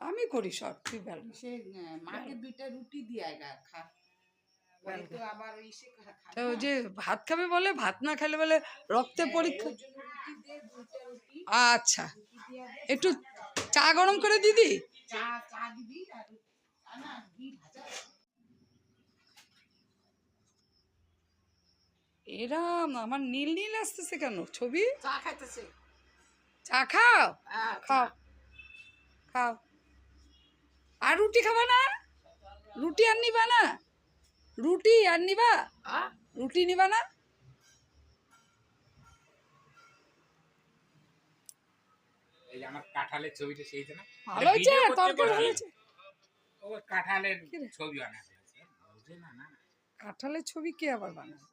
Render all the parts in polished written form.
আমি করি সব, তুই বেল সে মাকে দুইটা রুটি দিয়ে খা, বলে তো আবার ইসে খাবে তো না। যে ভাত খাবে বলে, ভাত না খেলে বলে রক্তে পরীক্ষা। ওর জন্য রুটি দে, দুইটা রুটি আচ্ছা, রুটি দিয়ে দে, একটু চা গরম করে দিদি। চা চা দিবি আর না ঘি ভাজা। এরা আমার নীল নীল আসতেছে কেন ছবি? চা খাইতেছে। চা খাও, হ্যাঁ, খাও খাও। আর রুটি খাবা না? রুটি আর নিবা না? রুটি আর নিবা? রুটি নিবা না? এই যে আমার কাঁঠালের ছবিটা সেই না, ভালো হয়েছে, তরকারি ভালো হয়েছে। ও কাঁঠালের ছবি বানাতে আছে, বুঝে না না। কাঁঠালের ছবি কে আবার বানাবে?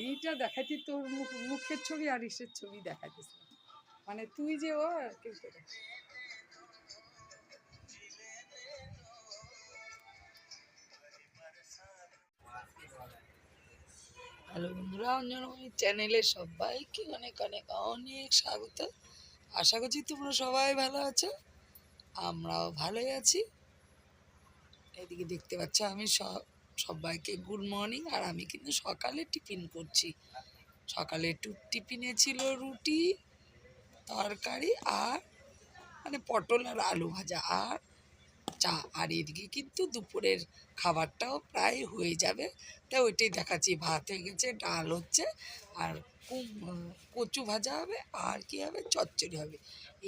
এইটা দেখাইতি তোর মুখের ছবি আর ইসের ছবি দেখাইতিস, মানে তুই যে ও আর কেউ করে। হ্যালো বন্ধুরা, অঞ্জনময়ী চ্যানেলে সবাইকে অনেক অনেক অনেক স্বাগত। আশা করছি তোমরা সবাই ভালো আছো, আমরাও ভালোই আছি। এদিকে দেখতে পাচ্ছ আমি সবাইকে গুড মর্নিং। আর আমি কিন্তু সকালে টিফিন করছি। সকালে টিফিনে ছিল রুটি, তরকারি আর মানে পটল আর আলু ভাজা আর চা। আর এদিকে কিন্তু দুপুরের খাবারটাও প্রায় হয়ে যাবে, তাই ওইটাই দেখাচ্ছি। ভাত হয়ে গেছে, ডাল হচ্ছে, আর কচু ভাজা হবে, আর কি হবে, চচ্চড়ি হবে।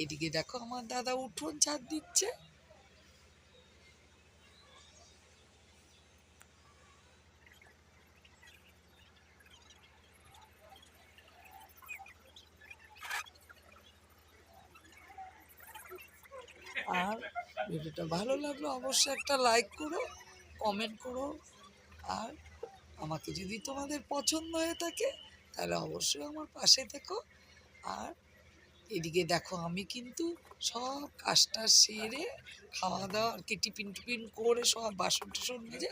এদিকে দেখো আমার দাদা উঠোন ঝাড় দিচ্ছে। আর ভিডিওটা ভালো লাগলো অবশ্যই একটা লাইক করো, কমেন্ট করো। আর আমাকে যদি তোমাদের পছন্দ হয়ে থাকে তাহলে অবশ্যই আমার পাশে থেকো। আর এদিকে দেখো আমি কিন্তু সব কাজটা সেরে খাওয়া দাওয়া আর কি টিফিন করে সব বাসন টাসন মেজে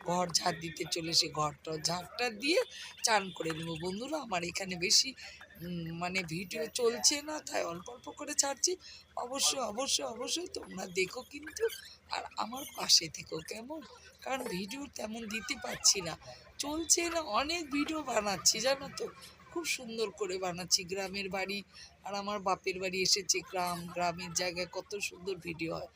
ঘর ঝাড় দিতে চলেছে। ঘরটা ঝাড়টা দিয়ে চান করে নেবো। বন্ধুরা আমার এখানে বেশি মানে ভিডিও চলছে না, তাই অল্প অল্প করে ছাড়ছি। অবশ্যই অবশ্যই অবশ্যই তোমরা দেখো কিন্তু, আর আমার পাশে থেকো কেমন, কারণ ভিডিও তেমন দিতে পারছি না, চলছে না। অনেক ভিডিও বানাচ্ছি জানো তো, খুব সুন্দর করে বানাচ্ছি। গ্রামের বাড়ি আর আমার বাপের বাড়ি এসেছে, গ্রামের জায়গায় কত সুন্দর ভিডিও হয়,